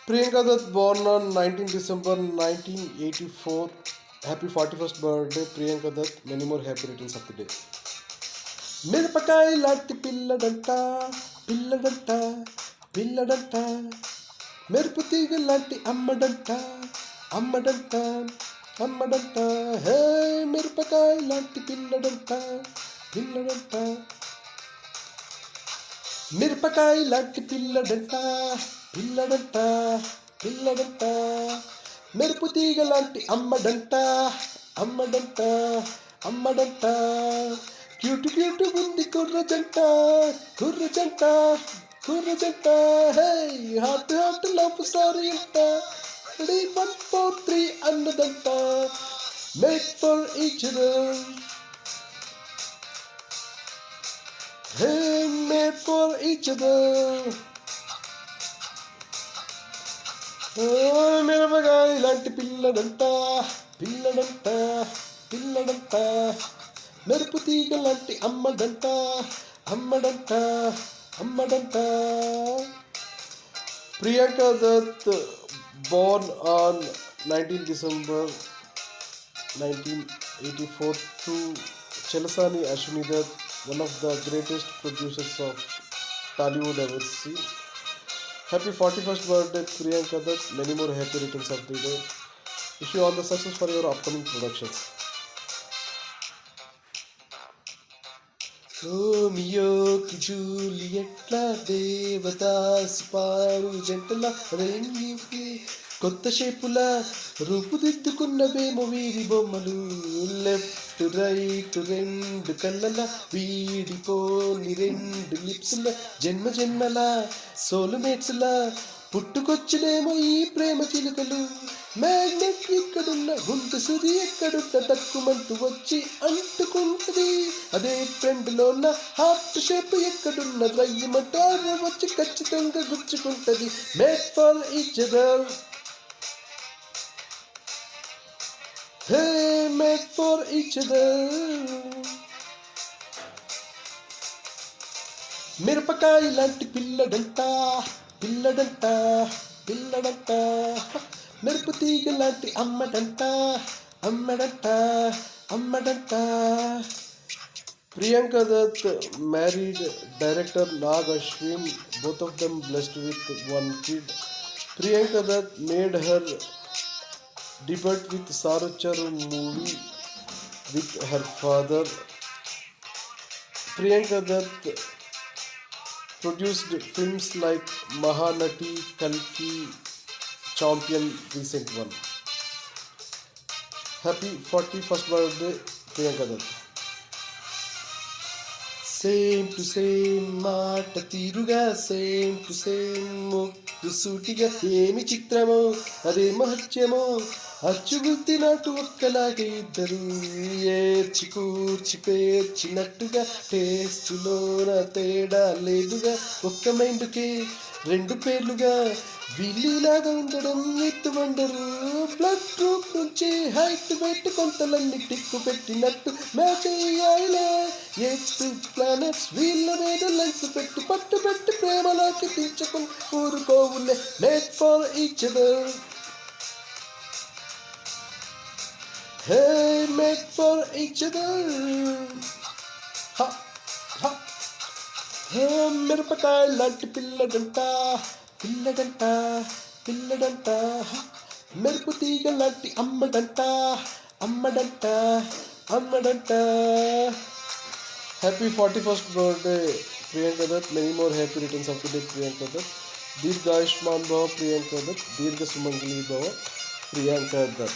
Priyanka Dutt, born on 19 December 1984. Happy 41st birthday, Priyanka Dutt. Many more happy returns of the day. మిరపకాయ లాంటి పిల్లడంట పిల్లడంట పిల్లడంట మెరుపు తీగ లాంటి అమ్మడంట అమ్మడంట అమ్మడంట హే మిరపకాయ లాంటి పిల్లడంట పిల్లడంట మిరపకాయ లాంటి పిల్లడంట పిల్లడంట పిల్లడంట మెరుపు తీగ లాంటి అమ్మడంట అమ్మడంట అమ్మడంట క్యూట్ క్యూట్ ఉంది కుర్ర జంట కుర్ర జంట కుర్ర జంట hey hot hot love story అంట 1 4 3 అన్నదంట make for each other hey made for each other మిరపకాయ లాంటి పిల్లడంట పిల్లడంట పిల్లడంట మెరుపు తీగ లాంటి అమ్మడంట అమ్మడంట అమ్మడంట Priyanka Dutt, born on 19 December 1984 to Chelasani Ashwini Dutt, one of the greatest producers of Tollywood ever seen. Happy 41st birthday, Priyanka Dutt. Many more happy returns of the day. Wish you all the success for your upcoming productions. రోమియోకి జూలియట్ల Devdas పాడు జంటల రెండింటి కొత్త షేపుల రూపుదిద్దుకున్నవేమో వీరి బొమ్మలు left right రెండు కళ్ళల వీడిపోని రెండు లిప్స్ల జన్మ జన్మల సోలుమేట్స్ల పుట్టుకొచ్చినేమో ఈ ప్రేమ చిలుకలు మ్యాగ్నెట్ ఇక్కడున్న గుంటు సుది ఎక్కడున్న తక్కుమంటూ వచ్చి అంటుకుంటుంది అదే ట్రెండ్లో ఉన్న హార్ట్ షేప్ ఎక్కడున్న రయ్యమంటూ వచ్చి ఖచ్చితంగా గుచ్చుకుంటుంది made for each other hey made for each other మిరపకాయ లాంటి పిల్లడంట పిల్లడంట పిల్లడంట మెరుపు తీగ లాంటి అమ్మడంట అమ్మడంట అమ్మడంట Priyanka Dutt married director Nag Ashwin, both of them blessed with one kid. Priyanka Dutt made her debut with Saruchar movie with her father. Priyanka Dutt produced films like Mahanati, Kalki, Champion, recent one. Happy 41st birthday, Priyanka Dutt. Same to same మాట తీరుగా same to same ముక్కు సూటిగా ఏమి చిత్రమో అదే మహత్యమో అచ్చుగుద్ది నాటు ఒక్కలాగే ఇద్దరు ఏర్చి కూర్చి పేర్చినట్టుగా టేస్టులోన తేడా లేదుగా ఒక్క మైండ్కే రెండు పేర్లుగా వీళ్ళలాగా ఉండడం ఎత్తు వండరు బ్లడ్ గ్రూప్ నుంచి హైట్ వెయిట్ కొంతలన్నీ టిక్కు పెట్టినట్టు మ్యాచ్ అయ్యాయిలే ఎత్తు ప్లానెట్స్ వీళ్ళ మీద లెన్స్ పెట్టి పట్టు పెట్టి ప్రేమలోకి దించుకుని ఊరుకోవులే made for each other hey made for each other మిరపకాయ లాంటి పిల్లడంట పిల్లడంట పిల్లడంట మెరుపు తీగ లాంటి అమ్మడంట అమ్మడంట అమ్మడంట happy 41st birthday, Priyanka Dutt. Many more happy returns of the day, Priyanka Dutt. Dirghayushman Bhava, Priyanka Dutt. Dirgha Sumangli Bhava, Priyanka Dutt.